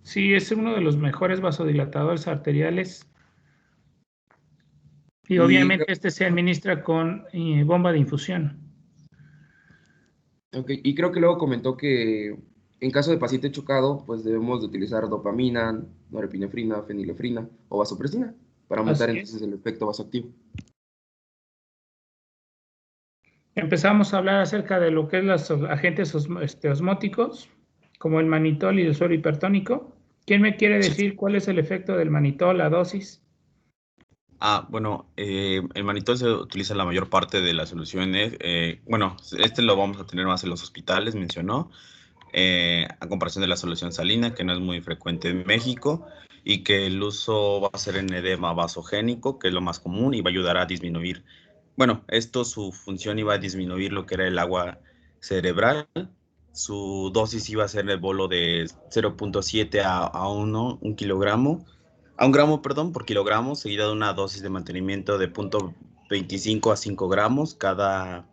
Sí, es uno de los mejores vasodilatadores arteriales y Y, obviamente este se administra con bomba de infusión. ok, y creo que luego comentó que en caso de paciente chocado, pues debemos de utilizar dopamina, norepinefrina, fenilefrina o vasopresina para aumentar Así entonces es. el efecto vasoactivo. Empezamos a hablar acerca de lo que es los agentes osmóticos, como el manitol y el suero hipertónico. ¿Quién me quiere decir cuál es el efecto del manitol, la dosis? Bueno, el manitol se utiliza en la mayor parte de las soluciones. Bueno, este lo vamos a tener más en los hospitales, mencionó, a comparación de la solución salina, que no es muy frecuente en México, y que el uso va a ser en edema vasogénico, que es lo más común, y va a ayudar a disminuir. Bueno, esto su función iba a disminuir lo que era el agua cerebral. Su dosis iba a ser el bolo de 0.7 a 1 kilogramo, a 1 gramo, perdón, por kilogramo, seguida de una dosis de mantenimiento de 0.25 a 5 gramos cada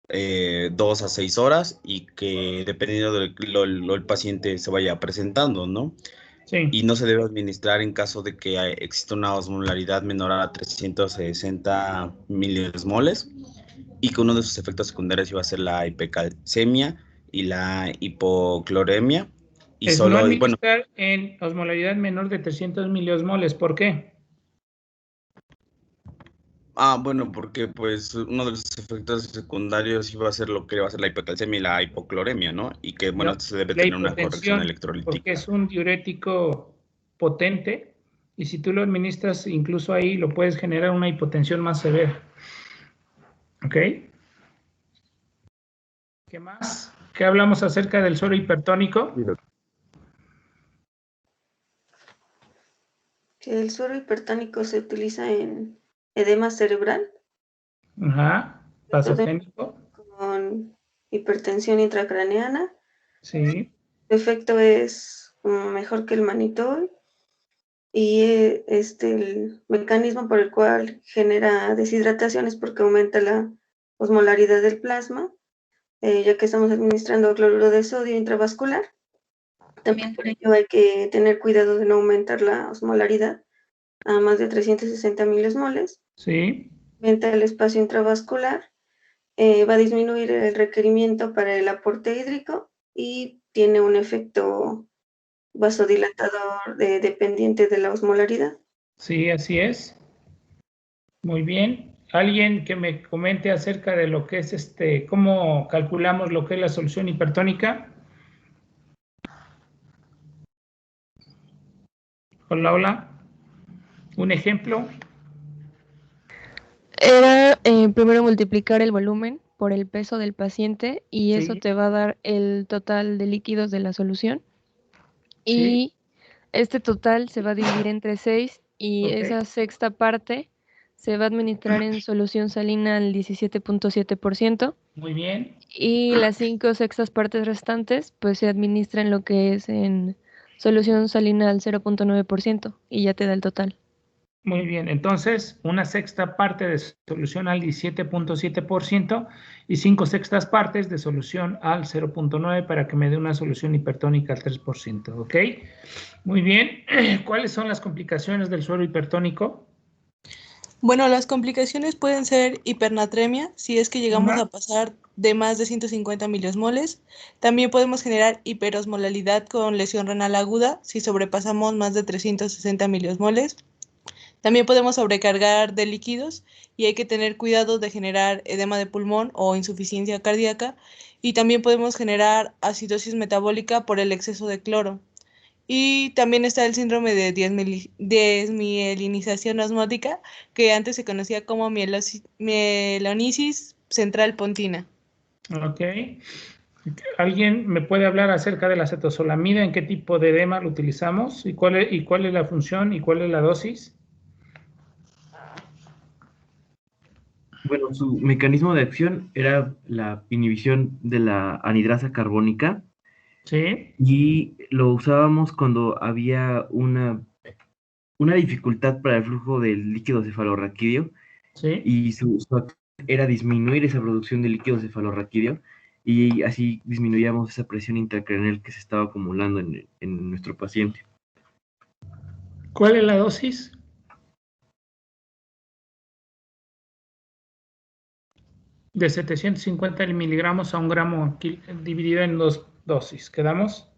2 a 6 horas, y que dependiendo de lo el paciente se vaya presentando, ¿no? Sí. Y no se debe administrar en caso de que exista una osmolaridad menor a 360 milismoles, y que uno de sus efectos secundarios iba a ser la hipercalcemia y la hipocloremia. Y Es no solo, bueno, administrar en osmolaridad menor de 300 miliosmoles. ¿Por qué? bueno, porque pues uno de los efectos secundarios iba a ser lo que va a ser la hipercalcemia y la hipocloremia, ¿no? Y que, bueno, No, esto se debe la tener una corrección hipotensión, porque electrolítica. es un diurético potente y si tú lo administras incluso ahí, lo puedes generar una hipotensión más severa. ¿Ok? ¿Qué más? ¿Qué hablamos acerca del suero hipertónico? Que el suero hipertónico se utiliza en edema cerebral, Ajá. Vasogénico. con hipertensión intracraneana. Sí. El efecto es mejor que el manitol y el mecanismo por el cual genera deshidratación es porque aumenta la osmolaridad del plasma, ya que estamos administrando cloruro de sodio intravascular. También por ello hay que tener cuidado de no aumentar la osmolaridad a más de 360 milismoles. Sí. Aumenta el espacio intravascular, va a disminuir el requerimiento para el aporte hídrico y tiene un efecto vasodilatador dependiente de la osmolaridad. Sí, así es. Muy bien. ¿Alguien que me comente acerca de lo que es cómo calculamos lo que es la solución hipertónica? Hola, hola. ¿Un ejemplo? Era primero multiplicar el volumen por el peso del paciente y eso Sí, te va a dar el total de líquidos de la solución. sí, Y este total se va a dividir entre 6 y ok. esa sexta parte se va a administrar en solución salina al 17.7% Muy bien. y las 5 sextas partes restantes pues se administran lo que es en solución salina al 0.9% y ya te da el total. Muy bien, entonces una sexta parte de solución al 17.7% y 5 sextas partes de solución al 0.9 para que me dé una solución hipertónica al 3%, ¿ok? Muy bien, ¿cuáles son las complicaciones del suero hipertónico? Bueno, las complicaciones pueden ser hipernatremia, si es que llegamos a pasar de más de 150 miliosmoles. También podemos generar hiperosmolalidad con lesión renal aguda, si sobrepasamos más de 360 miliosmoles. También podemos sobrecargar de líquidos y hay que tener cuidado de generar edema de pulmón o insuficiencia cardíaca. Y también podemos generar acidosis metabólica por el exceso de cloro. Y también está el síndrome de desmielinización osmótica, que antes se conocía como mielonisis central pontina. Ok. ¿Alguien me puede hablar acerca de la acetozolamida? ¿En qué tipo de edema lo utilizamos? ¿Y cuál es la función? ¿Y cuál es la dosis? Bueno, su mecanismo de acción era la inhibición de la anhidrasa carbónica Sí, y lo usábamos cuando había una dificultad para el flujo del líquido cefalorraquídeo sí, y su acción era disminuir esa producción de líquido cefalorraquídeo y así disminuíamos esa presión intracraneal que se estaba acumulando en nuestro paciente. ¿Cuál es la dosis? De 750 miligramos a 1 gramo dividido en 2 dosis. ¿Quedamos?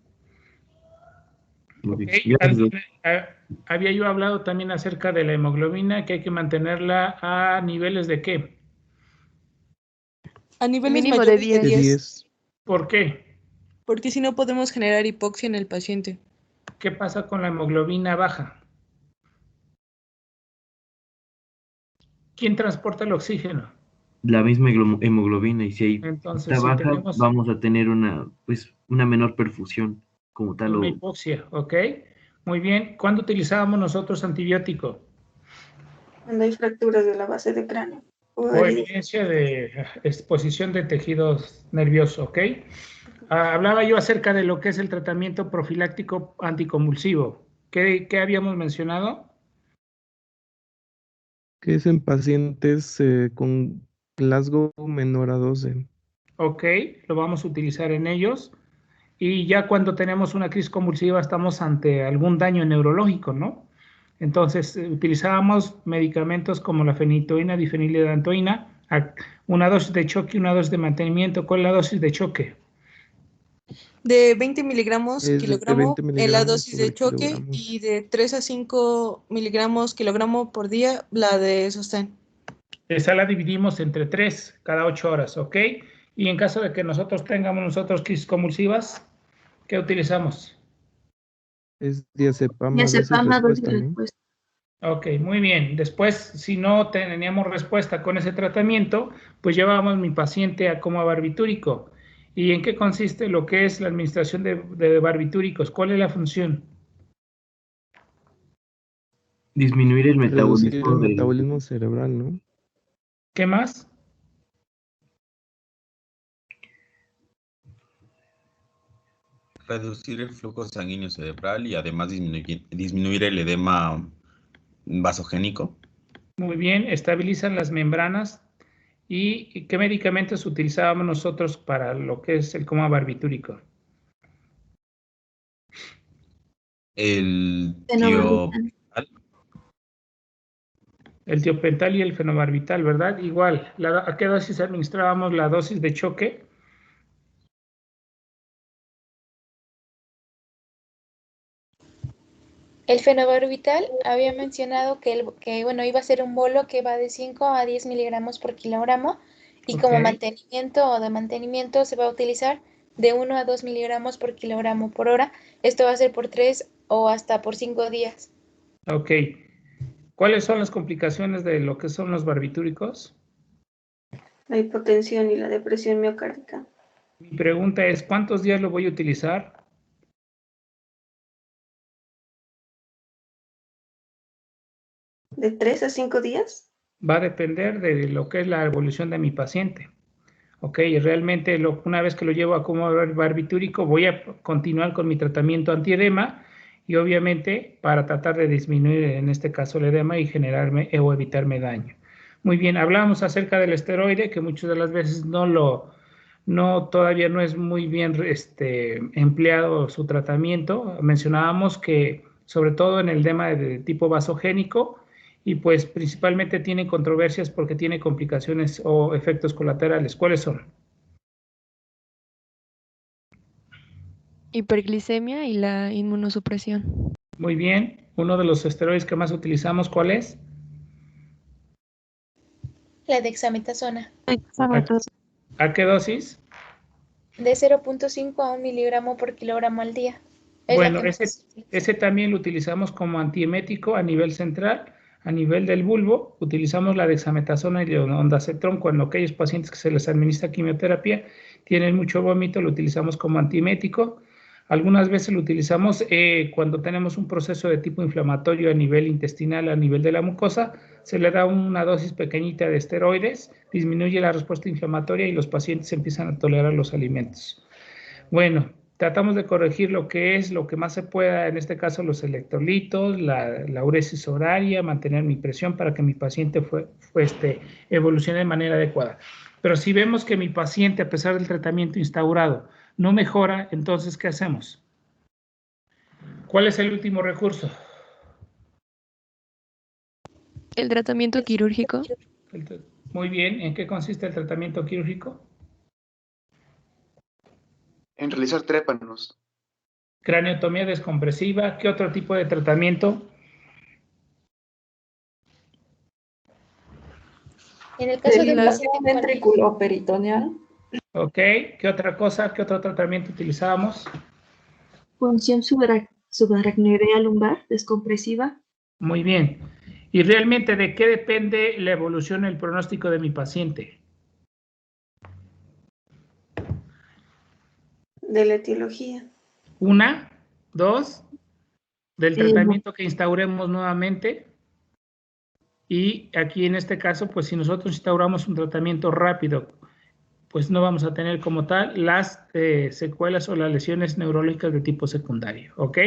Muy bien. Okay. Gracias. Había yo hablado también acerca de la hemoglobina, que hay que mantenerla a niveles de ¿qué? A niveles Mínimo mayores de 10. de 10. ¿Por qué? Porque si no podemos generar hipoxia en el paciente. ¿Qué pasa con la hemoglobina baja? ¿Quién transporta el oxígeno? La misma hemoglobina, y si hay Entonces, está si baja, tenemos vamos a tener una menor perfusión como tal. una hipoxia, ¿ok? Muy bien. ¿Cuándo utilizábamos nosotros antibiótico? Cuando hay fracturas de la base de cráneo. O evidencia de exposición de tejidos nerviosos, ¿ok? Hablaba yo acerca de lo que es el tratamiento profiláctico anticonvulsivo. ¿Qué habíamos mencionado? Que es en pacientes con Glasgow menor a 12. Ok, lo vamos a utilizar en ellos. Y ya cuando tenemos una crisis convulsiva estamos ante algún daño neurológico, ¿no? Entonces utilizábamos medicamentos como la fenitoína, difeniledantoína, una dosis de choque y una dosis de mantenimiento. ¿Cuál es la dosis de choque? De 20 miligramos Es de kilogramo 20 en la miligramos dosis de sobre choque kilogramos. y de 3 a 5 miligramos kilogramo por día la de sostén. Esa la dividimos entre 3 cada 8 horas, ¿ok? Y en caso de que nosotros tengamos crisis convulsivas, ¿qué utilizamos? Es diazepam, Diazepam, dosis respuesta, ¿no? Ok, muy bien. Después, si no teníamos respuesta con ese tratamiento, pues llevábamos a mi paciente a coma barbitúrico. ¿Y en qué consiste lo que es la administración de barbitúricos? ¿Cuál es la función? Disminuir el Reducir el metabolismo del... metabolismo cerebral, ¿no? ¿Qué más? Reducir el flujo sanguíneo cerebral y además disminuir el edema vasogénico. Muy bien, estabilizan las membranas. ¿Y qué medicamentos utilizábamos nosotros para lo que es el coma barbitúrico? El Fenobarbital. El tiopental y el fenobarbital, ¿verdad? Igual, ¿a qué dosis administrábamos la dosis de choque? El fenobarbital había mencionado que bueno, iba a ser un bolo que va de 5 a 10 miligramos por kilogramo y como Ok. mantenimiento o de mantenimiento se va a utilizar de 1 a 2 miligramos por kilogramo por hora. Esto va a ser por 3 o hasta por 5 días. Ok. ¿Cuáles son las complicaciones de lo que son los barbitúricos? La hipotensión y la depresión miocárdica. Mi pregunta es, ¿cuántos días lo voy a utilizar? ¿De 3 a 5 días? Va a depender de lo que es la evolución de mi paciente. Ok, realmente una vez que lo llevo a coma barbitúrico voy a continuar con mi tratamiento antiedema y obviamente para tratar de disminuir en este caso el edema y generarme o evitarme daño. Muy bien, hablamos acerca del esteroide que muchas de las veces todavía no es muy bien empleado su tratamiento. Mencionábamos que sobre todo en el edema de tipo vasogénico y pues principalmente tiene controversias porque tiene complicaciones o efectos colaterales. ¿Cuáles son? Hiperglicemia y la inmunosupresión. Muy bien. Uno de los esteroides que más utilizamos, ¿cuál es? La dexametasona. ¿A qué dosis? De 0.5 a 1 miligramo por kilogramo al día. Bueno, ese también lo utilizamos como antiemético a nivel central. A nivel del bulbo, utilizamos la dexametasona y el ondansetron cuando aquellos pacientes que se les administra quimioterapia tienen mucho vómito, lo utilizamos como antiemético. Algunas veces lo utilizamos cuando tenemos un proceso de tipo inflamatorio a nivel intestinal, a nivel de la mucosa, se le da una dosis pequeñita de esteroides, disminuye la respuesta inflamatoria y los pacientes empiezan a tolerar los alimentos. Bueno, tratamos de corregir lo que más se pueda, en este caso los electrolitos, la uresis horaria, mantener mi presión para que mi paciente evolucione de manera adecuada. Pero si vemos que mi paciente, a pesar del tratamiento instaurado, no mejora, entonces, ¿qué hacemos? ¿Cuál es el último recurso? El tratamiento quirúrgico. Muy bien. ¿En qué consiste el tratamiento quirúrgico? En realizar trépanos. Craneotomía descompresiva. ¿Qué otro tipo de tratamiento? En el caso de un paciente con ventrículo peritoneal. Ok. ¿Qué otra cosa? ¿Qué otro tratamiento utilizábamos? Punción subaracnoidea lumbar descompresiva. Muy bien. ¿Y realmente de qué depende la evolución y el pronóstico de mi paciente? De la etiología. Una, dos, del tratamiento que instauremos nuevamente. Y aquí en este caso, pues si nosotros instauramos un tratamiento rápido, pues no vamos a tener como tal las secuelas o las lesiones neurológicas de tipo secundario, ¿ok?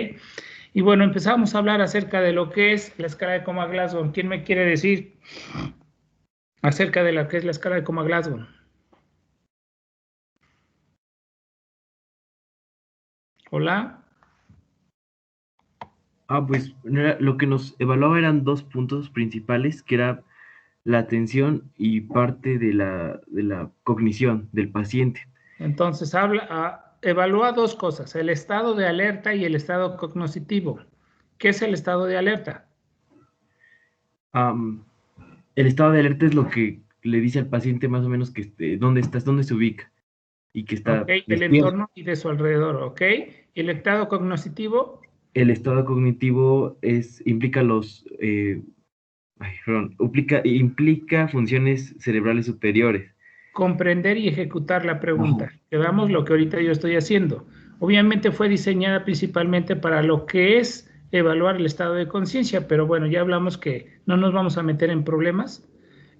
Y bueno, empezamos a hablar acerca de lo que es la escala de Coma-Glasgow. ¿Quién me quiere decir acerca de lo que es la escala de Coma-Glasgow? Hola. Pues lo que nos evaluaba eran 2 puntos principales, que era la atención y parte de la cognición del paciente. Entonces, evalúa 2 cosas, el estado de alerta y el estado cognitivo. ¿Qué es el estado de alerta? El estado de alerta es lo que le dice al paciente más o menos que dónde está, dónde se ubica y que está el entorno y de su alrededor, ¿ok? ¿Y el estado cognitivo? El estado cognitivo implica implica funciones cerebrales superiores. Comprender y ejecutar la pregunta. Quedamos lo que ahorita yo estoy haciendo. Obviamente fue diseñada principalmente para lo que es evaluar el estado de conciencia, pero bueno, ya hablamos que no nos vamos a meter en problemas.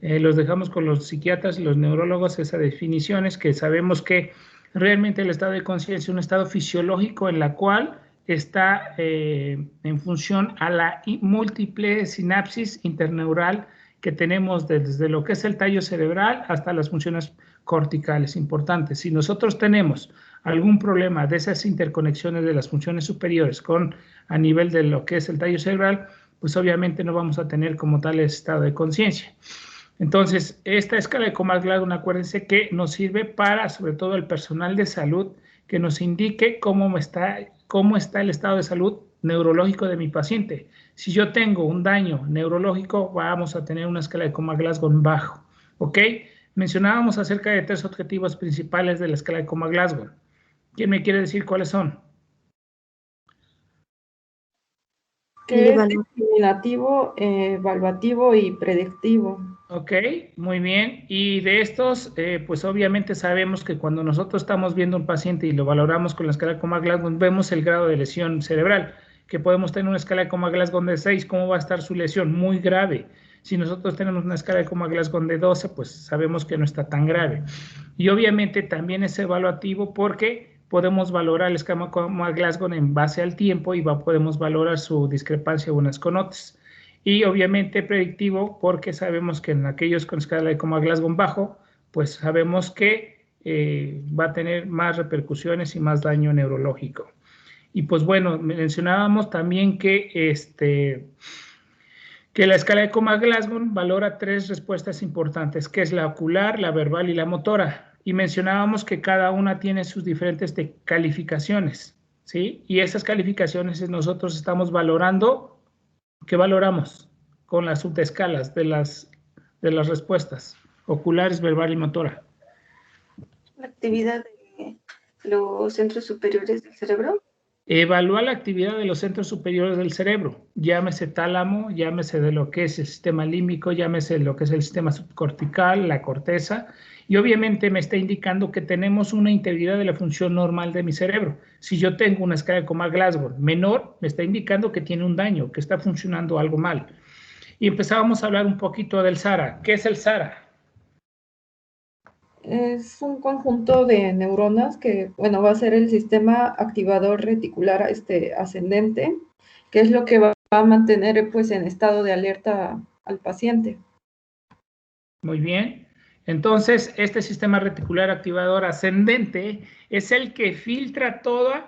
Los dejamos con los psiquiatras y los neurólogos esas definiciones, que sabemos que realmente el estado de conciencia es un estado fisiológico en la cual está en función a la múltiple sinapsis interneural que tenemos desde lo que es el tallo cerebral hasta las funciones corticales importantes. Si nosotros tenemos algún problema de esas interconexiones de las funciones superiores a nivel de lo que es el tallo cerebral, pues obviamente no vamos a tener como tal estado de conciencia. Entonces, esta escala de Coma-Glasgow, acuérdense que nos sirve para, sobre todo, el personal de salud, que nos indique cómo está el estado de salud neurológico de mi paciente. Si yo tengo un daño neurológico, vamos a tener una escala de Coma-Glasgow bajo, ¿ok? Mencionábamos acerca de 3 objetivos principales de la escala de Coma-Glasgow. ¿Quién me quiere decir cuáles son? Que es discriminativo, evaluativo y predictivo. Ok, muy bien. Y de estos, pues obviamente sabemos que cuando nosotros estamos viendo un paciente y lo valoramos con la escala de Coma-Glasgow, vemos el grado de lesión cerebral, que podemos tener una escala de Coma-Glasgow de 6, ¿cómo va a estar su lesión? Muy grave. Si nosotros tenemos una escala de Coma-Glasgow de 12, pues sabemos que no está tan grave. Y obviamente también es evaluativo porque podemos valorar el esquema Coma-Glasgow en base al tiempo y podemos valorar su discrepancia unas con otras. Y obviamente predictivo porque sabemos que en aquellos con escala de Coma-Glasgow bajo, pues sabemos que va a tener más repercusiones y más daño neurológico. Y pues bueno, mencionábamos también que la escala de Coma-Glasgow valora 3 respuestas importantes, que es la ocular, la verbal y la motora. Y mencionábamos que cada una tiene sus diferentes calificaciones, ¿sí? Y esas calificaciones nosotros estamos valorando. ¿Qué valoramos con las subescalas de las respuestas oculares, verbal y motora? La actividad de los centros superiores del cerebro. Evalúa la actividad de los centros superiores del cerebro, llámese tálamo, llámese de lo que es el sistema límbico, llámese lo que es el sistema subcortical, la corteza, y obviamente me está indicando que tenemos una integridad de la función normal de mi cerebro. Si yo tengo una escala de Coma-Glasgow menor, me está indicando que tiene un daño, que está funcionando algo mal. Y empezábamos a hablar un poquito del SARA. ¿Qué es el SARA? Es un conjunto de neuronas que, bueno, va a ser el sistema activador reticular ascendente, que es lo que va a mantener pues en estado de alerta al paciente. Muy bien. Entonces, este sistema reticular activador ascendente es el que filtra toda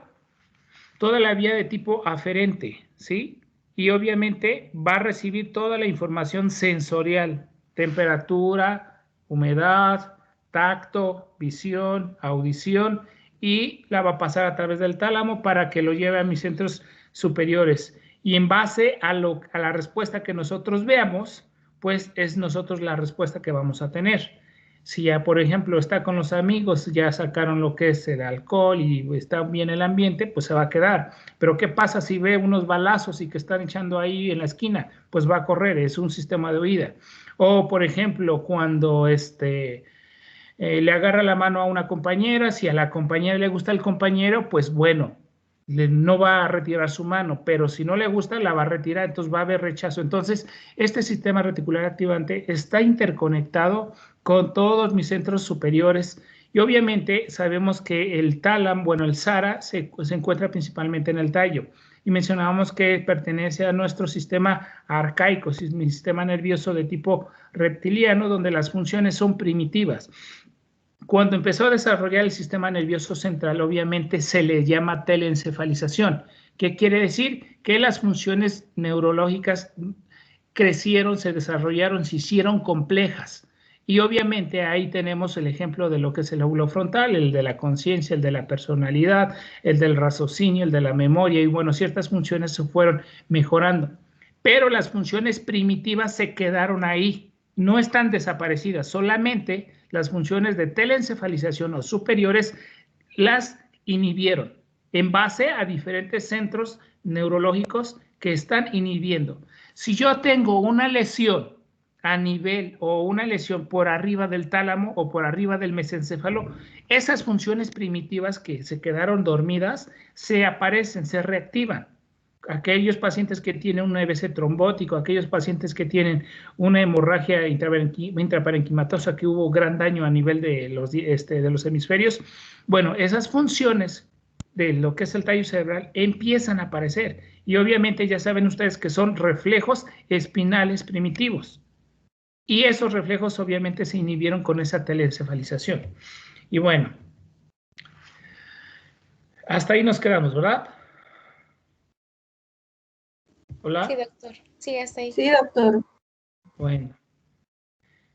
la vía de tipo aferente, ¿sí? Y obviamente va a recibir toda la información sensorial, temperatura, humedad, tacto, visión, audición, y la va a pasar a través del tálamo para que lo lleve a mis centros superiores. Y en base a la respuesta que nosotros veamos, pues es nosotros la respuesta que vamos a tener. Si ya, por ejemplo, está con los amigos, ya sacaron lo que es el alcohol y está bien el ambiente, pues se va a quedar. Pero ¿qué pasa si ve unos balazos y que están echando ahí en la esquina? Pues va a correr, es un sistema de huida. O, por ejemplo, cuando le agarra la mano a una compañera, si a la compañera le gusta el compañero, pues bueno, no va a retirar su mano, pero si no le gusta, la va a retirar, entonces va a haber rechazo. Entonces, este sistema reticular activante está interconectado con todos mis centros superiores y obviamente sabemos que el tálamo, bueno, el SARA se encuentra principalmente en el tallo y mencionábamos que pertenece a nuestro sistema arcaico, mi sistema nervioso de tipo reptiliano, donde las funciones son primitivas. Cuando empezó a desarrollar el sistema nervioso central, obviamente se le llama teleencefalización. ¿Qué quiere decir? Que las funciones neurológicas crecieron, se desarrollaron, se hicieron complejas. Y obviamente ahí tenemos el ejemplo de lo que es el lóbulo frontal, el de la conciencia, el de la personalidad, el del raciocinio, el de la memoria, y bueno, ciertas funciones se fueron mejorando. Pero las funciones primitivas se quedaron ahí, no están desaparecidas, solamente las funciones de teleencefalización o superiores las inhibieron en base a diferentes centros neurológicos que están inhibiendo. Si yo tengo una lesión a nivel o una lesión por arriba del tálamo o por arriba del mesencéfalo, esas funciones primitivas que se quedaron dormidas se aparecen, se reactivan. Aquellos pacientes que tienen un EBC trombótico, aquellos pacientes que tienen una hemorragia intraparenquimatosa, que hubo gran daño a nivel de los hemisferios, bueno, esas funciones de lo que es el tallo cerebral empiezan a aparecer y obviamente ya saben ustedes que son reflejos espinales primitivos y esos reflejos obviamente se inhibieron con esa teleencefalización. Y bueno, hasta ahí nos quedamos, ¿verdad? Hola. Sí, doctor. Sí, hasta ahí. Sí, doctor. Bueno.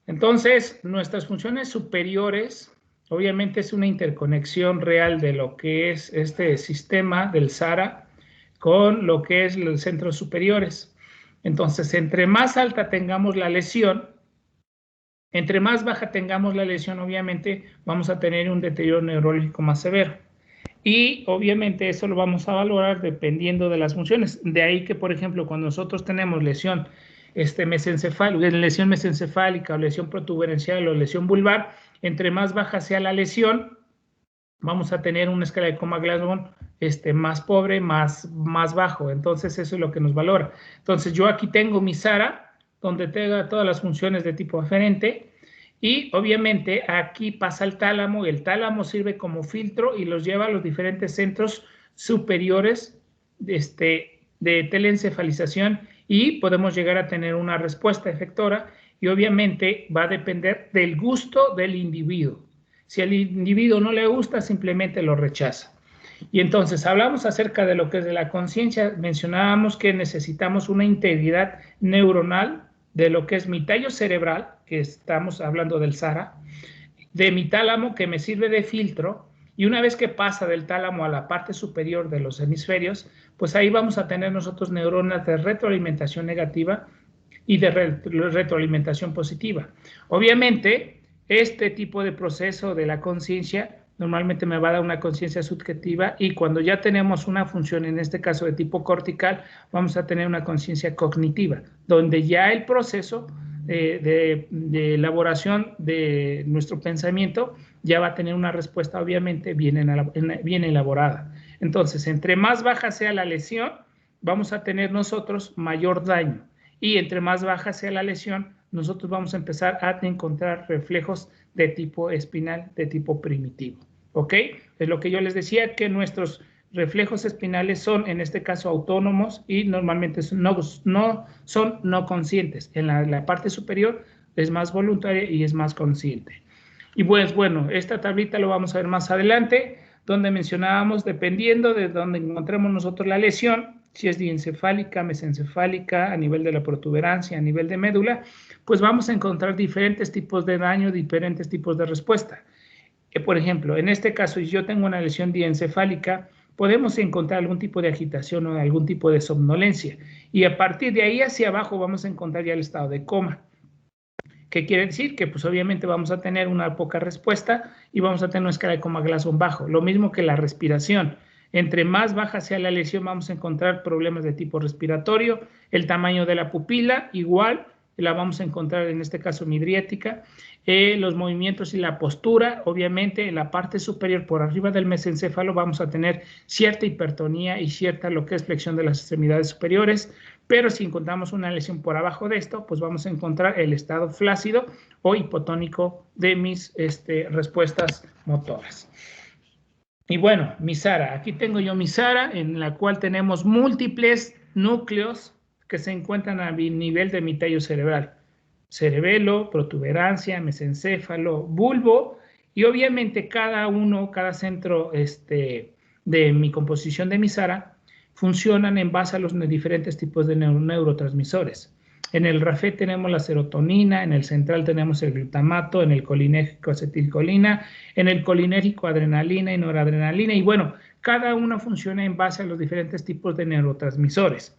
Entonces, nuestras funciones superiores, obviamente es una interconexión real de lo que es este sistema del SARA con lo que es los centros superiores. Entonces, entre más alta tengamos la lesión, entre más baja tengamos la lesión, obviamente vamos a tener un deterioro neurológico más severo. Y obviamente eso lo vamos a valorar dependiendo de las funciones. De ahí que, por ejemplo, cuando nosotros tenemos lesión lesión mesencefálica o lesión protuberencial o lesión vulvar, entre más baja sea la lesión, vamos a tener una escala de Coma-Glasgow más pobre, más bajo. Entonces eso es lo que nos valora. Entonces yo aquí tengo mi SARA, donde tenga todas las funciones de tipo aferente, y obviamente aquí pasa el tálamo, y el tálamo sirve como filtro y los lleva a los diferentes centros superiores de teleencefalización y podemos llegar a tener una respuesta efectora y obviamente va a depender del gusto del individuo. Si al individuo no le gusta, simplemente lo rechaza. Y entonces hablamos acerca de lo que es de la conciencia, mencionábamos que necesitamos una integridad neuronal de lo que es mi tallo cerebral, que estamos hablando del SARA, de mi tálamo que me sirve de filtro, y una vez que pasa del tálamo a la parte superior de los hemisferios, pues ahí vamos a tener nosotros neuronas de retroalimentación negativa y de retroalimentación positiva. Obviamente, este tipo de proceso de la conciencia normalmente me va a dar una conciencia subjetiva y cuando ya tenemos una función, en este caso de tipo cortical, vamos a tener una conciencia cognitiva, donde ya el proceso de elaboración de nuestro pensamiento ya va a tener una respuesta obviamente bien elaborada. Entonces, entre más baja sea la lesión, vamos a tener nosotros mayor daño y entre más baja sea la lesión, nosotros vamos a empezar a encontrar reflejos de tipo espinal, de tipo primitivo. ¿Ok? Es lo que yo les decía, que nuestros reflejos espinales son, en este caso, autónomos y normalmente no conscientes. En la parte superior es más voluntaria y es más consciente. Y pues bueno, esta tablita lo vamos a ver más adelante, donde mencionábamos, dependiendo de donde encontremos nosotros la lesión, si es diencefálica, mesencefálica, a nivel de la protuberancia, a nivel de médula, pues vamos a encontrar diferentes tipos de daño, diferentes tipos de respuesta. Por ejemplo, en este caso, si yo tengo una lesión diencefálica, podemos encontrar algún tipo de agitación o algún tipo de somnolencia. Y a partir de ahí hacia abajo vamos a encontrar ya el estado de coma. ¿Qué quiere decir? Que pues obviamente vamos a tener una poca respuesta y vamos a tener una escala de coma Glasgow bajo. Lo mismo que la respiración. Entre más baja sea la lesión, vamos a encontrar problemas de tipo respiratorio. El tamaño de la pupila, igual, la vamos a encontrar en este caso midriática. Los movimientos y la postura, obviamente, en la parte superior por arriba del mesencéfalo vamos a tener cierta hipertonía y cierta lo que es flexión de las extremidades superiores, pero si encontramos una lesión por abajo de esto, pues vamos a encontrar el estado flácido o hipotónico de mis respuestas motoras. Y bueno, mi SARA. Aquí tengo yo mi SARA, en la cual tenemos múltiples núcleos que se encuentran a nivel de mi tallo cerebral. Cerebelo, protuberancia, mesencéfalo, bulbo, y obviamente cada centro de mi composición de mi SARA funcionan en base a los diferentes tipos de neurotransmisores. En el RAFE tenemos la serotonina, en el central tenemos el glutamato, en el colinérgico acetilcolina, en el colinérgico adrenalina y noradrenalina, y bueno, cada una funciona en base a los diferentes tipos de neurotransmisores.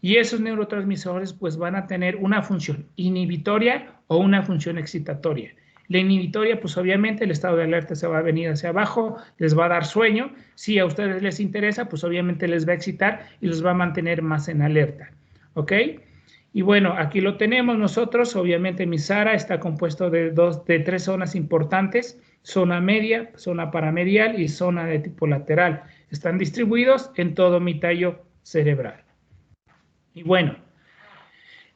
Y esos neurotransmisores pues van a tener una función inhibitoria o una función excitatoria. La inhibitoria, pues obviamente el estado de alerta se va a venir hacia abajo, les va a dar sueño. Si a ustedes les interesa, pues obviamente les va a excitar y los va a mantener más en alerta. ¿Ok? Y bueno, aquí lo tenemos nosotros. Obviamente mi SARA está compuesto de tres zonas importantes: zona media, zona paramedial y zona de tipo lateral. Están distribuidos en todo mi tallo cerebral. Y bueno,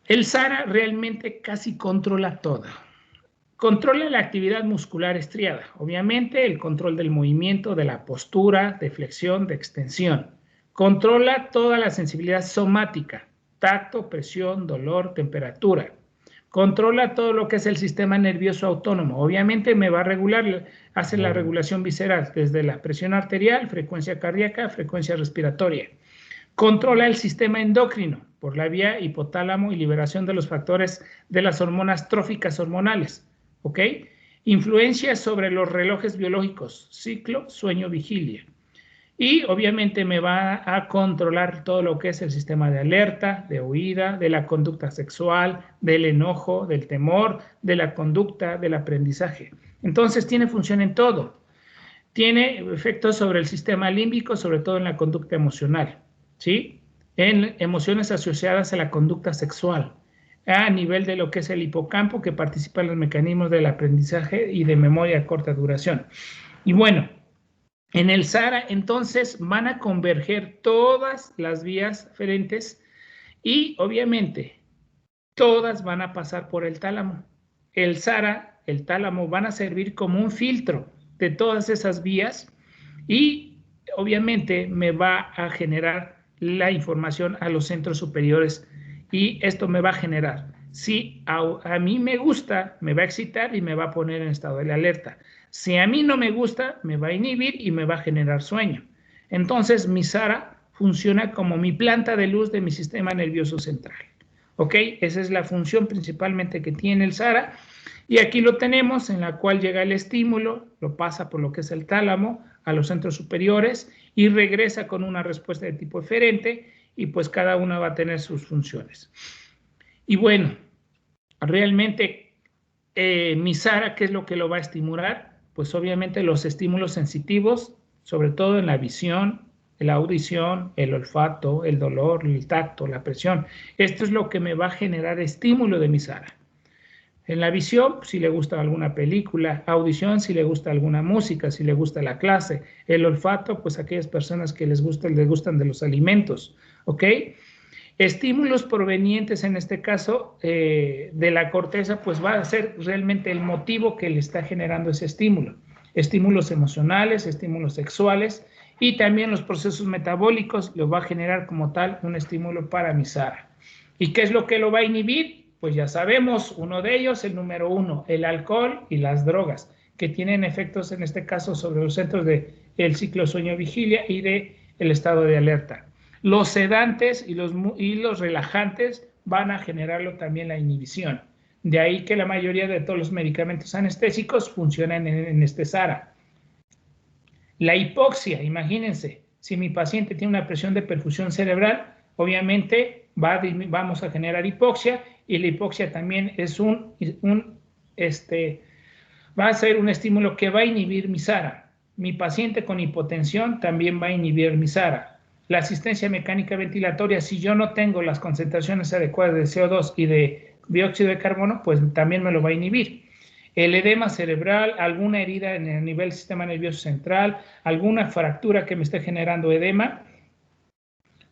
el SARA realmente casi controla todo. Controla la actividad muscular estriada, obviamente el control del movimiento, de la postura, de flexión, de extensión. Controla toda la sensibilidad somática, tacto, presión, dolor, temperatura. Controla todo lo que es el sistema nervioso autónomo. Obviamente me va a regular, hace la regulación visceral, desde la presión arterial, frecuencia cardíaca, frecuencia respiratoria. Controla el sistema endocrino por la vía hipotálamo y liberación de los factores de las hormonas tróficas hormonales. ¿Ok? Influencia sobre los relojes biológicos, ciclo, sueño, vigilia. Y obviamente me va a controlar todo lo que es el sistema de alerta, de huida, de la conducta sexual, del enojo, del temor, de la conducta, del aprendizaje. Entonces tiene función en todo. Tiene efectos sobre el sistema límbico, sobre todo en la conducta emocional, ¿sí? En emociones asociadas a la conducta sexual, a nivel de lo que es el hipocampo, que participa en los mecanismos del aprendizaje y de memoria a corta duración. Y bueno, en el SARA, entonces, van a converger todas las vías aferentes y, obviamente, todas van a pasar por el tálamo. El SARA, el tálamo, van a servir como un filtro de todas esas vías y, obviamente, me va a generar la información a los centros superiores y esto me va a generar. Si a mí me gusta, me va a excitar y me va a poner en estado de alerta. Si a mí no me gusta, me va a inhibir y me va a generar sueño. Entonces, mi SARA funciona como mi planta de luz de mi sistema nervioso central. ¿Ok? Esa es la función principalmente que tiene el SARA. Y aquí lo tenemos, en la cual llega el estímulo, lo pasa por lo que es el tálamo, a los centros superiores y regresa con una respuesta de tipo eferente y pues cada una va a tener sus funciones. Y bueno, realmente mi SARA, ¿qué es lo que lo va a estimular? Pues obviamente los estímulos sensitivos, sobre todo en la visión, la audición, el olfato, el dolor, el tacto, la presión. Esto es lo que me va a generar estímulo de mi SARA. En la visión, si le gusta alguna película; audición, si le gusta alguna música, si le gusta la clase; el olfato, pues aquellas personas que les gustan de los alimentos, ¿ok? Estímulos provenientes, en este caso, de la corteza, pues va a ser realmente el motivo que le está generando ese estímulo. Estímulos emocionales, estímulos sexuales y también los procesos metabólicos lo va a generar como tal un estímulo para mi SARA. ¿Y qué es lo que lo va a inhibir? Pues ya sabemos, uno de ellos, el número 1, el alcohol y las drogas, que tienen efectos en este caso sobre los centros del ciclo sueño-vigilia y del estado de alerta. Los sedantes y los relajantes van a generarlo también la inhibición. De ahí que la mayoría de todos los medicamentos anestésicos funcionan en este SARA. La hipoxia, imagínense, si mi paciente tiene una presión de perfusión cerebral, obviamente vamos a generar hipoxia, y la hipoxia también es va a ser un estímulo que va a inhibir mi SARA. Mi paciente con hipotensión también va a inhibir mi SARA. La asistencia mecánica ventilatoria, si yo no tengo las concentraciones adecuadas de CO2 y de dióxido de carbono, pues también me lo va a inhibir. El edema cerebral, alguna herida en el nivel del sistema nervioso central, alguna fractura que me esté generando edema,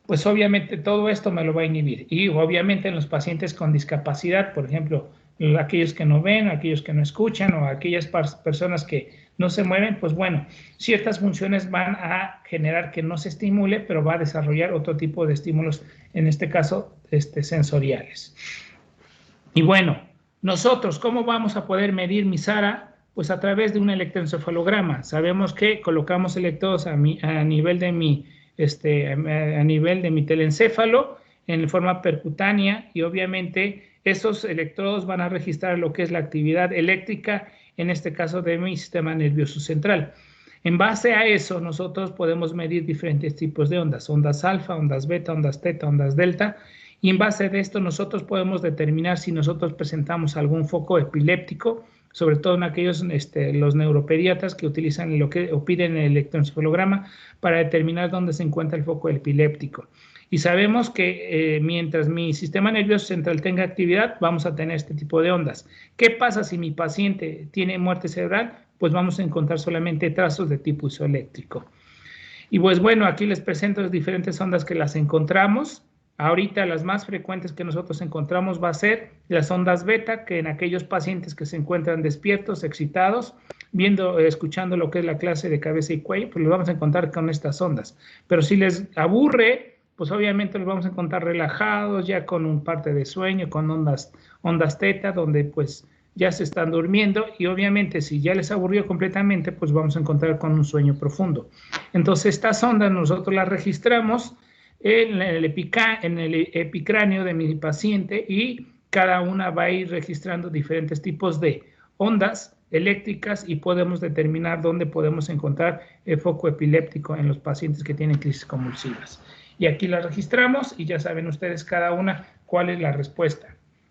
pues obviamente todo esto me lo va a inhibir. Y obviamente en los pacientes con discapacidad, por ejemplo, aquellos que no ven, aquellos que no escuchan o aquellas personas que no se mueven, pues bueno, ciertas funciones van a generar que no se estimule, pero va a desarrollar otro tipo de estímulos, en este caso sensoriales. Y bueno, nosotros, ¿cómo vamos a poder medir mi SARA? Pues a través de un electroencefalograma. Sabemos que colocamos electrodos a nivel de mi telencéfalo en forma percutánea, y obviamente esos electrodos van a registrar lo que es la actividad eléctrica, en este caso de mi sistema nervioso central. En base a eso, nosotros podemos medir diferentes tipos de ondas alfa, ondas beta, ondas teta, ondas delta, y en base de esto nosotros podemos determinar si nosotros presentamos algún foco epiléptico, sobre todo en aquellos, los neuropediatras que utilizan o piden el electroencefalograma para determinar dónde se encuentra el foco epiléptico. Y sabemos que mientras mi sistema nervioso central tenga actividad, vamos a tener este tipo de ondas. ¿Qué pasa si mi paciente tiene muerte cerebral? Pues vamos a encontrar solamente trazos de tipo isoeléctrico. Y pues bueno, aquí les presento las diferentes ondas que las encontramos. Ahorita las más frecuentes que nosotros encontramos va a ser las ondas beta, que en aquellos pacientes que se encuentran despiertos, excitados, escuchando lo que es la clase de cabeza y cuello, pues los vamos a encontrar con estas ondas. Pero si les aburre, pues obviamente los vamos a encontrar relajados, ya con un parte de sueño, con ondas teta, donde pues ya se están durmiendo, y obviamente si ya les aburrió completamente, pues vamos a encontrar con un sueño profundo. Entonces estas ondas nosotros las registramos en el epicráneo de mi paciente, y cada una va a ir registrando diferentes tipos de ondas eléctricas, y podemos determinar dónde podemos encontrar el foco epiléptico en los pacientes que tienen crisis convulsivas. Y aquí las registramos y ya saben ustedes cada una cuál es la respuesta.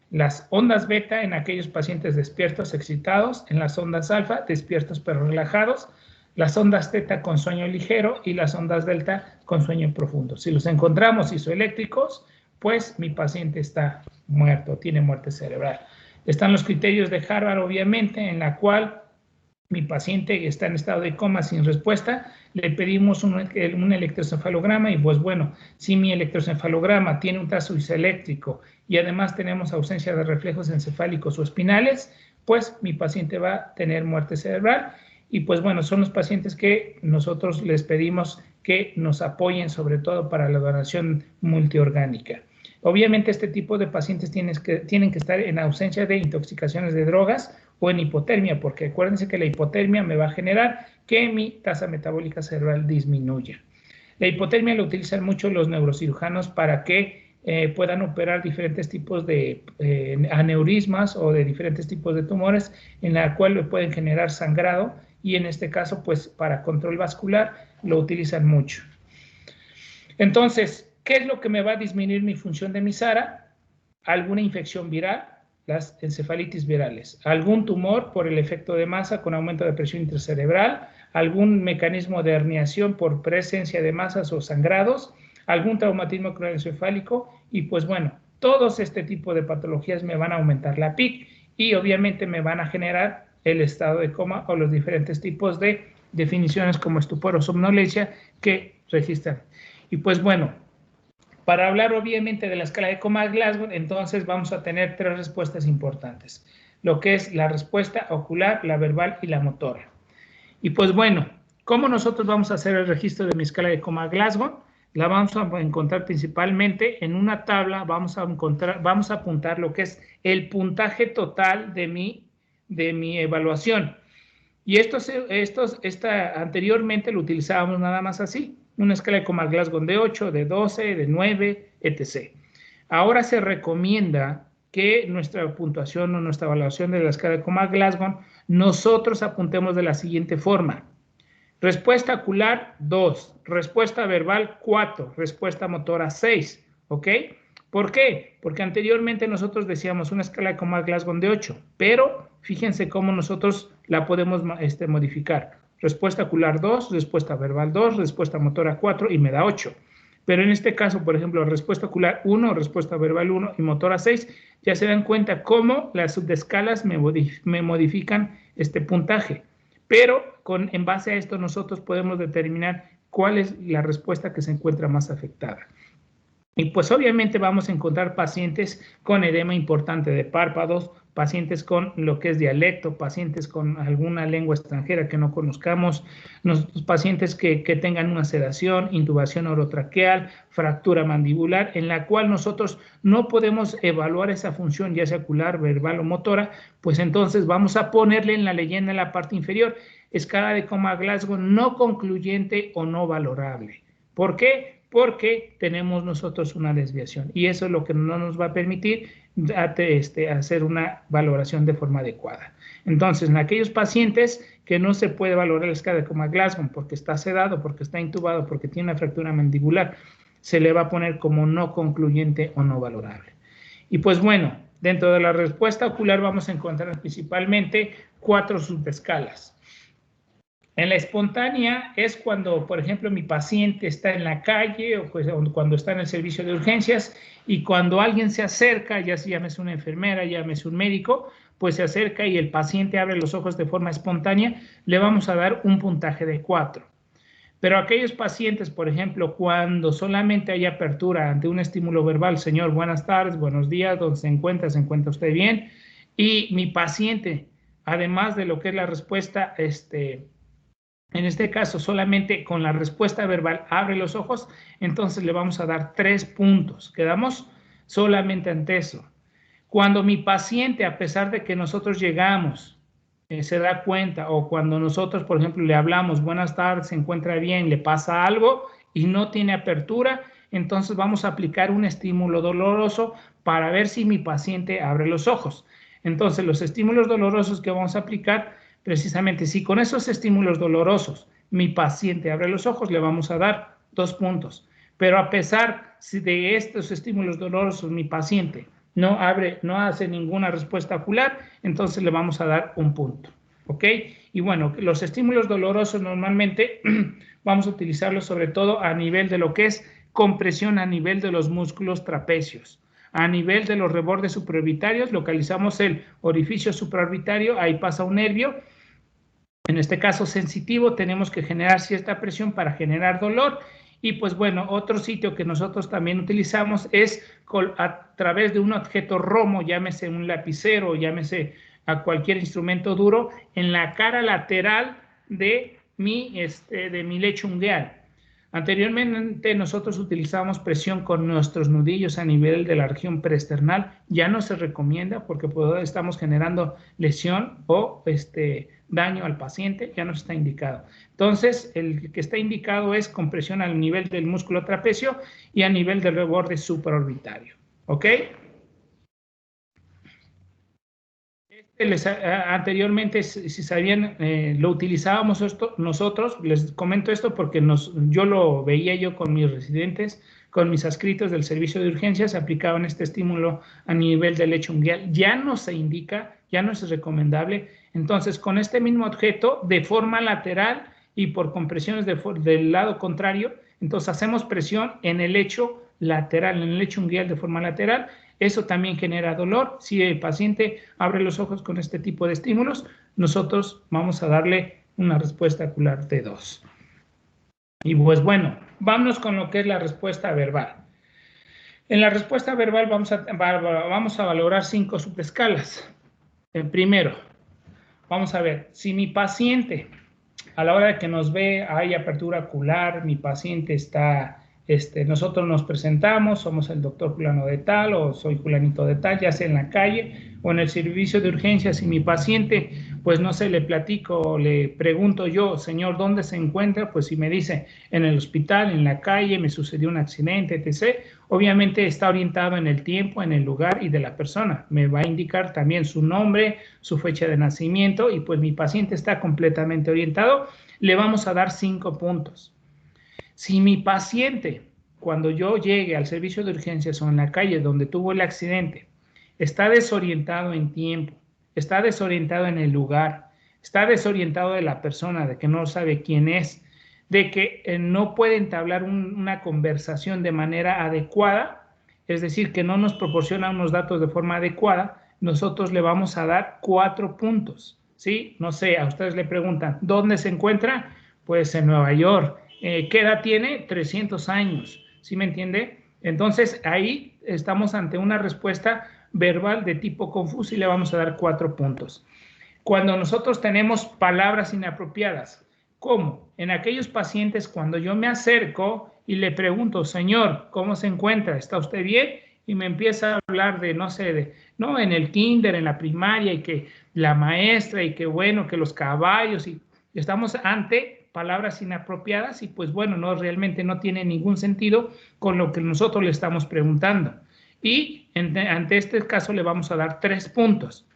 Las ondas beta en aquellos pacientes despiertos, excitados; en las ondas alfa, despiertos pero relajados; las ondas teta con sueño ligero, y las ondas delta con sueño profundo. Si los encontramos isoeléctricos, pues mi paciente está muerto, tiene muerte cerebral. Están los criterios de Harvard, obviamente, en la cual mi paciente está en estado de coma sin respuesta, le pedimos un electroencefalograma, y pues bueno, si mi electroencefalograma tiene un trazo isoeléctrico y además tenemos ausencia de reflejos encefálicos o espinales, pues mi paciente va a tener muerte cerebral. Y pues bueno, son los pacientes que nosotros les pedimos que nos apoyen, sobre todo para la donación multiorgánica. Obviamente este tipo de pacientes tienen que estar en ausencia de intoxicaciones de drogas o en hipotermia, porque acuérdense que la hipotermia me va a generar que mi tasa metabólica cerebral disminuya. La hipotermia la utilizan mucho los neurocirujanos para que puedan operar diferentes tipos de aneurismas o de diferentes tipos de tumores, en la cual pueden generar sangrado, y en este caso, pues para control vascular lo utilizan mucho. Entonces, ¿qué es lo que me va a disminuir mi función de mi SARA? Alguna infección viral, las encefalitis virales, algún tumor por el efecto de masa con aumento de presión intracerebral, algún mecanismo de herniación por presencia de masas o sangrados, algún traumatismo craneoencefálico, y pues bueno, todos este tipo de patologías me van a aumentar la PIC, y obviamente me van a generar el estado de coma o los diferentes tipos de definiciones como estupor o somnolencia que registran. Y pues bueno, para hablar obviamente de la escala de coma-Glasgow, entonces vamos a tener tres respuestas importantes, lo que es la respuesta ocular, la verbal y la motora. Y pues bueno, ¿cómo nosotros vamos a hacer el registro de mi escala de coma-Glasgow? la vamos a encontrar principalmente en una tabla, vamos a apuntar lo que es el puntaje total de mi evaluación. Y anteriormente lo utilizábamos nada más así, una escala de Comas-Glasgow de 8, de 12, de 9, etc. Ahora se recomienda que nuestra puntuación o nuestra evaluación de la escala de Comas-Glasgow nosotros apuntemos de la siguiente forma. Respuesta ocular, 2. Respuesta verbal, 4. Respuesta motora, 6. ¿Ok? ¿Por qué? Porque anteriormente nosotros decíamos una escala de Comas-Glasgow de 8, pero fíjense cómo nosotros la podemos modificar. Respuesta ocular, 2. Respuesta verbal, 2. Respuesta motora, 4 y me da 8. Pero en este caso, por ejemplo, respuesta ocular 1, respuesta verbal 1 y motora 6, ya se dan cuenta cómo las subescalas me modifican este puntaje. Pero en base a esto nosotros podemos determinar cuál es la respuesta que se encuentra más afectada. Y pues obviamente vamos a encontrar pacientes con edema importante de párpados, pacientes con lo que es dialecto, pacientes con alguna lengua extranjera que no conozcamos, pacientes que tengan una sedación, intubación orotraqueal, fractura mandibular, en la cual nosotros no podemos evaluar esa función, ya sea ocular, verbal o motora, pues entonces vamos a ponerle en la leyenda en la parte inferior, escala de Comas-Glasgow no concluyente o no valorable. ¿Por qué? Porque tenemos nosotros una desviación y eso es lo que no nos va a permitir hacer una valoración de forma adecuada. Entonces, en aquellos pacientes que no se puede valorar la escala de Comas-Glasgow porque está sedado, porque está intubado, porque tiene una fractura mandibular, se le va a poner como no concluyente o no valorable. Y pues bueno, dentro de la respuesta ocular vamos a encontrar principalmente 4 subescalas. En la espontánea es cuando, por ejemplo, mi paciente está en la calle o cuando está en el servicio de urgencias y cuando alguien se acerca, ya se llámese una enfermera, llámese un médico, pues se acerca y el paciente abre los ojos de forma espontánea, le vamos a dar un puntaje de 4. Pero aquellos pacientes, por ejemplo, cuando solamente hay apertura ante un estímulo verbal, señor, buenas tardes, buenos días, ¿dónde se encuentra usted bien? Y mi paciente, además de lo que es la respuesta, en este caso, solamente con la respuesta verbal abre los ojos, entonces le vamos a dar 3 puntos. Quedamos solamente ante eso. Cuando mi paciente, a pesar de que nosotros llegamos, se da cuenta, o cuando nosotros, por ejemplo, le hablamos, buenas tardes, se encuentra bien, le pasa algo y no tiene apertura, entonces vamos a aplicar un estímulo doloroso para ver si mi paciente abre los ojos. Entonces, los estímulos dolorosos que vamos a aplicar, precisamente, si con esos estímulos dolorosos mi paciente abre los ojos, le vamos a dar 2 puntos. Pero a pesar de estos estímulos dolorosos, mi paciente no hace ninguna respuesta ocular, entonces le vamos a dar 1 punto. ¿Ok? Y bueno, los estímulos dolorosos normalmente vamos a utilizarlos sobre todo a nivel de lo que es compresión a nivel de los músculos trapecios. A nivel de los rebordes supraorbitarios, localizamos el orificio supraorbitario, ahí pasa un nervio. En este caso sensitivo, tenemos que generar cierta presión para generar dolor. Y pues bueno, otro sitio que nosotros también utilizamos es a través de un objeto romo, llámese un lapicero, llámese a cualquier instrumento duro, en la cara lateral de mi lecho ungueal. Anteriormente nosotros utilizábamos presión con nuestros nudillos a nivel de la región preesternal. Ya no se recomienda porque estamos generando lesión o daño al paciente, ya no está indicado. Entonces, el que está indicado es compresión al nivel del músculo trapecio y a nivel del reborde supraorbitario. ¿Ok? Anteriormente, si sabían, lo utilizábamos nosotros, les comento esto porque yo lo veía yo con mis residentes, con mis adscritos del servicio de urgencias, aplicaban este estímulo a nivel del lecho ungueal. Ya no se indica, ya no es recomendable. Entonces, con este mismo objeto, de forma lateral y por compresiones del lado contrario, entonces hacemos presión en el lecho lateral, en el lecho ungueal de forma lateral. Eso también genera dolor. Si el paciente abre los ojos con este tipo de estímulos, nosotros vamos a darle una respuesta ocular de 2. Y pues bueno, vámonos con lo que es la respuesta verbal. En la respuesta verbal vamos a valorar 5 subescalas. Primero, vamos a ver, si mi paciente, a la hora de que nos ve, hay apertura ocular, mi paciente está nosotros nos presentamos, somos el doctor fulano de tal o soy fulanito de tal, ya sea en la calle o en el servicio de urgencias, y mi paciente, pues no sé, le platico, le pregunto yo, señor, ¿dónde se encuentra? Pues si me dice en el hospital, en la calle, me sucedió un accidente, etc., obviamente está orientado en el tiempo, en el lugar y de la persona. Me va a indicar también su nombre, su fecha de nacimiento, y pues mi paciente está completamente orientado, le vamos a dar 5 puntos. Si mi paciente, cuando yo llegue al servicio de urgencias o en la calle donde tuvo el accidente, está desorientado en tiempo, está desorientado en el lugar, está desorientado de la persona, de que no sabe quién es, de que no puede entablar una conversación de manera adecuada, es decir, que no nos proporciona unos datos de forma adecuada, nosotros le vamos a dar 4 puntos, ¿sí? No sé, a ustedes le preguntan, ¿dónde se encuentra? Pues en Nueva York. ¿Qué edad tiene? 300 años, ¿sí me entiende? Entonces, ahí estamos ante una respuesta verbal de tipo confuso y le vamos a dar 4 puntos. Cuando nosotros tenemos palabras inapropiadas, ¿cómo? En aquellos pacientes, cuando yo me acerco y le pregunto, señor, ¿cómo se encuentra? ¿Está usted bien? Y me empieza a hablar de, no sé, en el kinder, en la primaria, y que la maestra, y que bueno, que los caballos, y estamos ante palabras inapropiadas, y pues bueno, realmente no tiene ningún sentido con lo que nosotros le estamos preguntando. Y ante este caso le vamos a dar 3 puntos.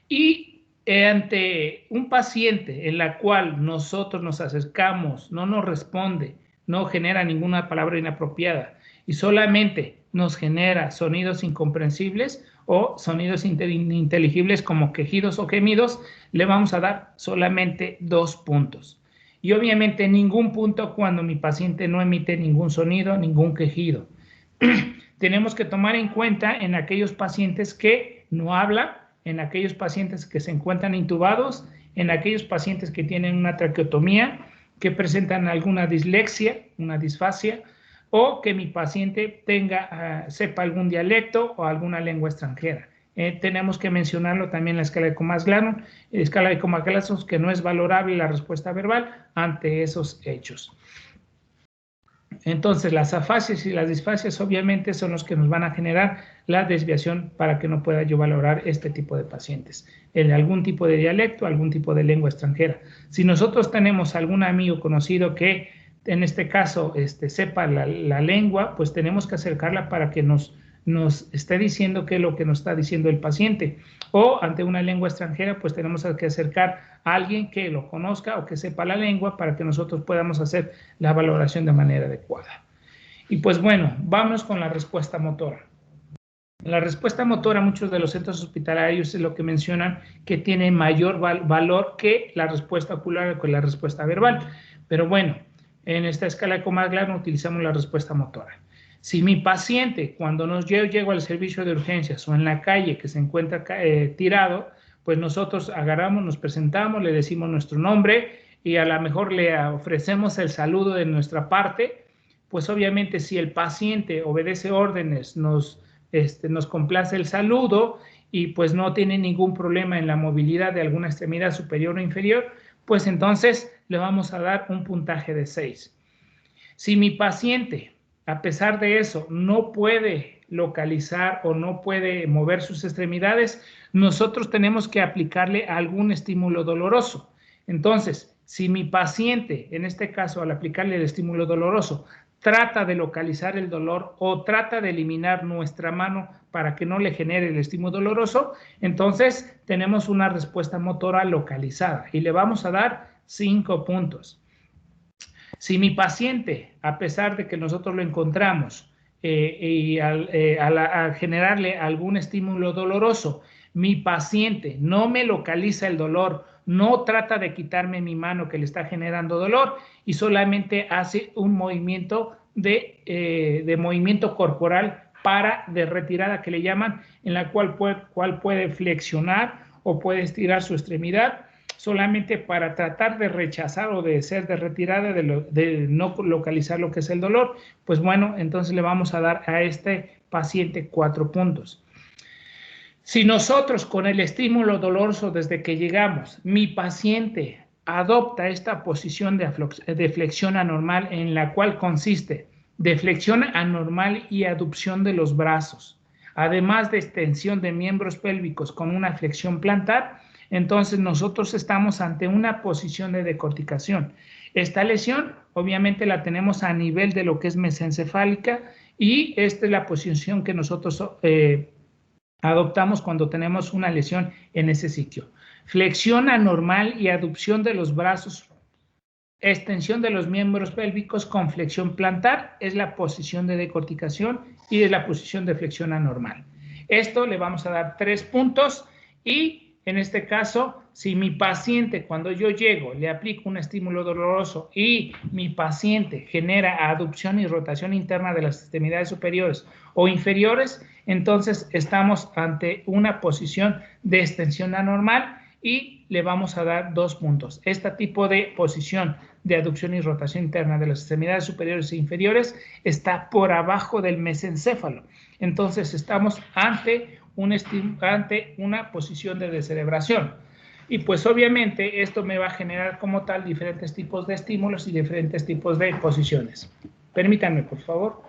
Y ante un paciente en la cual nosotros nos acercamos, no nos responde, no genera ninguna palabra inapropiada y solamente nos genera sonidos incomprensibles o sonidos ininteligibles como quejidos o gemidos, le vamos a dar solamente 2 puntos. Y obviamente ningún punto cuando mi paciente no emite ningún sonido, ningún quejido. Tenemos que tomar en cuenta en aquellos pacientes que no hablan, en aquellos pacientes que se encuentran intubados, en aquellos pacientes que tienen una traqueotomía, que presentan alguna dislexia, una disfasia, o que mi paciente sepa algún dialecto o alguna lengua extranjera. Tenemos que mencionarlo también en la escala de Comas-Glasgow, que no es valorable la respuesta verbal ante esos hechos. Entonces, las afasias y las disfasias obviamente son los que nos van a generar la desviación para que no pueda yo valorar este tipo de pacientes. En algún tipo de dialecto, algún tipo de lengua extranjera. Si nosotros tenemos algún amigo conocido que en este caso sepa la lengua, pues tenemos que acercarla para que nos esté diciendo qué es lo que nos está diciendo el paciente. O ante una lengua extranjera, pues tenemos que acercar a alguien que lo conozca o que sepa la lengua para que nosotros podamos hacer la valoración de manera adecuada. Y pues bueno, vamos con la respuesta motora. La respuesta motora, muchos de los centros hospitalarios es lo que mencionan que tiene mayor valor que la respuesta ocular o que la respuesta verbal. Pero bueno, en esta escala de Comas-Glasgow utilizamos la respuesta motora. Si mi paciente, cuando yo llego al servicio de urgencias o en la calle que se encuentra tirado, pues nosotros agarramos, nos presentamos, le decimos nuestro nombre y a lo mejor le ofrecemos el saludo de nuestra parte, pues obviamente si el paciente obedece órdenes, nos complace el saludo y pues no tiene ningún problema en la movilidad de alguna extremidad superior o inferior, pues entonces le vamos a dar un puntaje de 6. Si mi paciente, a pesar de eso, no puede localizar o no puede mover sus extremidades, nosotros tenemos que aplicarle algún estímulo doloroso. Entonces, si mi paciente, en este caso, al aplicarle el estímulo doloroso, trata de localizar el dolor o trata de eliminar nuestra mano para que no le genere el estímulo doloroso, entonces tenemos una respuesta motora localizada y le vamos a dar 5 puntos. Si mi paciente, a pesar de que nosotros lo encontramos y al generarle algún estímulo doloroso, mi paciente no me localiza el dolor, no trata de quitarme mi mano que le está generando dolor y solamente hace un movimiento de movimiento corporal de retirada que le llaman, en la cual puede flexionar o puede estirar su extremidad, solamente para tratar de rechazar o de ser de retirada, de no localizar lo que es el dolor, pues bueno, entonces le vamos a dar a este paciente 4 puntos. Si nosotros con el estímulo doloroso desde que llegamos, mi paciente adopta esta posición de flexión anormal en la cual consiste de flexión anormal y aducción de los brazos, además de extensión de miembros pélvicos con una flexión plantar, entonces nosotros estamos ante una posición de decorticación. Esta lesión obviamente la tenemos a nivel de lo que es mesencefálica y esta es la posición que nosotros adoptamos cuando tenemos una lesión en ese sitio. Flexión anormal y aducción de los brazos, extensión de los miembros pélvicos con flexión plantar es la posición de decorticación y es la posición de flexión anormal. Esto le vamos a dar 3 puntos y en este caso, si mi paciente cuando yo llego le aplico un estímulo doloroso y mi paciente genera aducción y rotación interna de las extremidades superiores o inferiores, entonces estamos ante una posición de extensión anormal y le vamos a dar 2 puntos. Este tipo de posición de aducción y rotación interna de las extremidades superiores e inferiores está por abajo del mesencéfalo. Entonces estamos ante una posición de descerebración. Y pues obviamente esto me va a generar como tal diferentes tipos de estímulos y diferentes tipos de posiciones. Permítanme, por favor.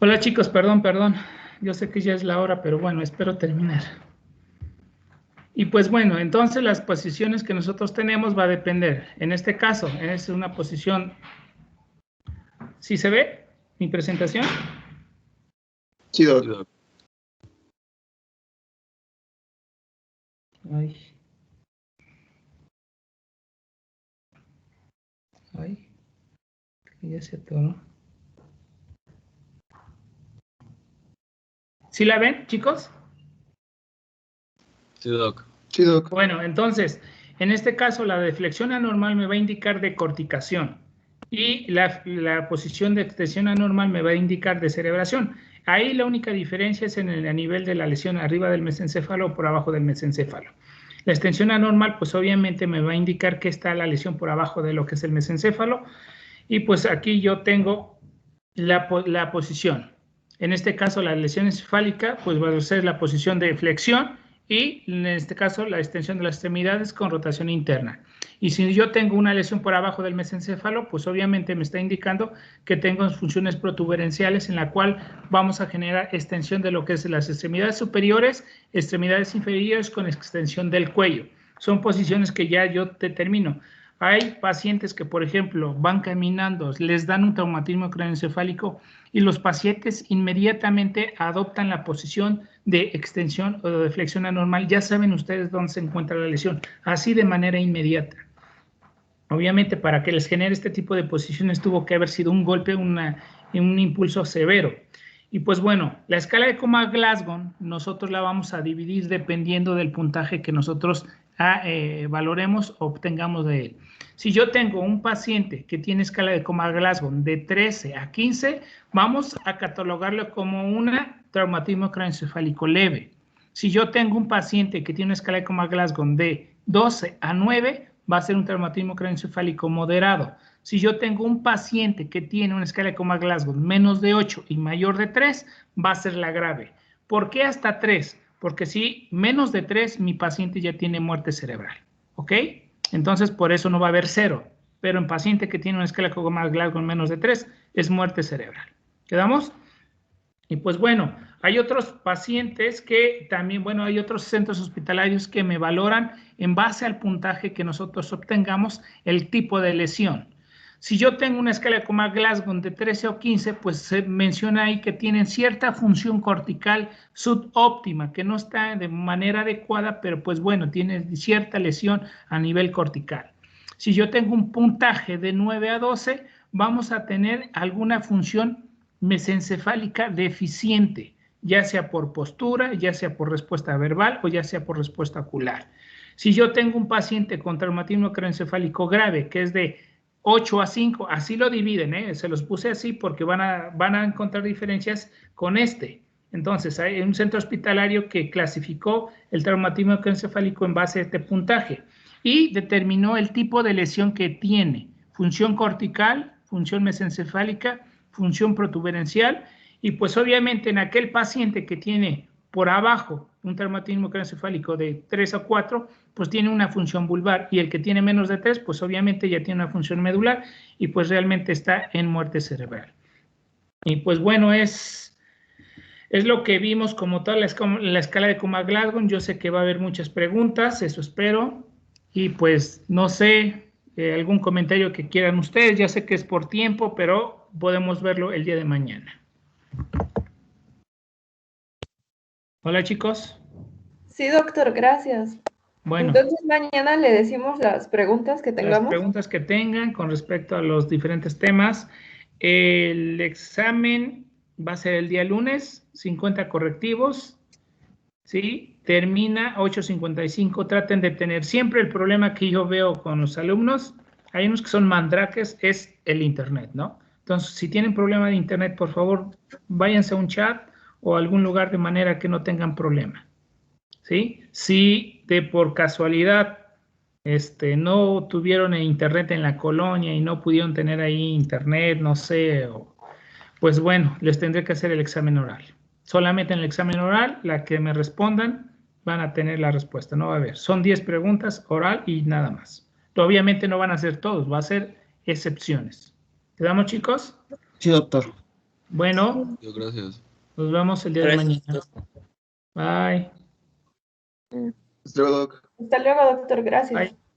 Hola chicos, perdón. Yo sé que ya es la hora, pero bueno, espero terminar. Y pues bueno, entonces las posiciones que nosotros tenemos va a depender. En este caso, es una posición... ¿Sí se ve mi presentación? Sí, doctor. Ay, ya se atoró. ¿Sí la ven, chicos? Sí, doc. Sí, doc. Bueno, entonces, en este caso, la deflexión anormal me va a indicar decorticación y la posición de extensión anormal me va a indicar descerebración. Ahí la única diferencia es en a nivel de la lesión arriba del mesencéfalo o por abajo del mesencéfalo. La extensión anormal, pues obviamente me va a indicar que está la lesión por abajo de lo que es el mesencéfalo. Y pues aquí yo tengo la posición. En este caso, la lesión encefálica, pues va a ser la posición de flexión y en este caso la extensión de las extremidades con rotación interna. Y si yo tengo una lesión por abajo del mesencéfalo, pues obviamente me está indicando que tengo funciones protuberenciales en la cual vamos a generar extensión de lo que es las extremidades superiores, extremidades inferiores con extensión del cuello. Son posiciones que ya yo determino. Hay pacientes que, por ejemplo, van caminando, les dan un traumatismo craneoencefálico y los pacientes inmediatamente adoptan la posición de extensión o de flexión anormal. Ya saben ustedes dónde se encuentra la lesión, así de manera inmediata. Obviamente, para que les genere este tipo de posiciones tuvo que haber sido un golpe, un impulso severo. Y pues bueno, la escala de Coma-Glasgow nosotros la vamos a dividir dependiendo del puntaje que nosotros valoremos o obtengamos de él. Si yo tengo un paciente que tiene escala de Comas-Glasgow de 13 a 15, vamos a catalogarlo como un traumatismo craneoencefálico leve. Si yo tengo un paciente que tiene una escala de Comas-Glasgow de 12 a 9, va a ser un traumatismo craneoencefálico moderado. Si yo tengo un paciente que tiene una escala de Comas-Glasgow menos de 8 y mayor de 3, va a ser la grave. ¿Por qué hasta 3? Porque si menos de 3, mi paciente ya tiene muerte cerebral. ¿Ok? Entonces, por eso no va a haber 0. Pero en paciente que tiene una escala de Comas-Glasgow menos de 3, es muerte cerebral. ¿Quedamos? Y pues bueno, hay otros pacientes que también, bueno, hay otros centros hospitalarios que me valoran en base al puntaje que nosotros obtengamos el tipo de lesión. Si yo tengo una escala de Comas-Glasgow de 13 o 15, pues se menciona ahí que tienen cierta función cortical subóptima, que no está de manera adecuada, pero pues bueno, tiene cierta lesión a nivel cortical. Si yo tengo un puntaje de 9 a 12, vamos a tener alguna función mesencefálica deficiente, ya sea por postura, ya sea por respuesta verbal o ya sea por respuesta ocular. Si yo tengo un paciente con traumatismo craneoencefálico grave, que es de 8 a 5, así lo dividen, se los puse así porque van a encontrar diferencias con este. Entonces, hay un centro hospitalario que clasificó el traumatismo craneoencefálico en base a este puntaje y determinó el tipo de lesión que tiene: función cortical, función mesencefálica, función protuberencial, y pues obviamente en aquel paciente que tiene por abajo un traumatismo craneoencefálico de 3 a 4, pues tiene una función vulvar, y el que tiene menos de 3, pues obviamente ya tiene una función medular y pues realmente está en muerte cerebral. Y pues bueno, es lo que vimos como tal, la escala de Comas-Glasgow. Yo sé que va a haber muchas preguntas, eso espero, y pues no sé, algún comentario que quieran ustedes. Ya sé que es por tiempo, pero podemos verlo el día de mañana. Hola, chicos. Sí, doctor, gracias. Bueno, Entonces mañana le decimos las preguntas que las tengamos. preguntas que tengan con respecto a los diferentes temas. El examen va a ser el día lunes, 50 correctivos, ¿sí? Termina 8:55. Traten de tener siempre el problema que yo veo con los alumnos. Hay unos que son mandrakes, es el internet, ¿no? Entonces, si tienen problema de internet, por favor, váyanse a un chat o a algún lugar de manera que no tengan problema, ¿sí? Si de por casualidad no tuvieron internet en la colonia y no pudieron tener ahí internet, no sé, pues bueno, les tendré que hacer el examen oral. Solamente en el examen oral, la que me respondan, van a tener la respuesta, no va a haber. Son 10 preguntas oral y nada más. Obviamente no van a ser todos, va a ser excepciones. ¿Quedamos, chicos? Sí, doctor. Bueno, Gracias. nos vemos el día de mañana. Bye. Hasta luego, doc. Hasta luego, doctor, gracias. Bye.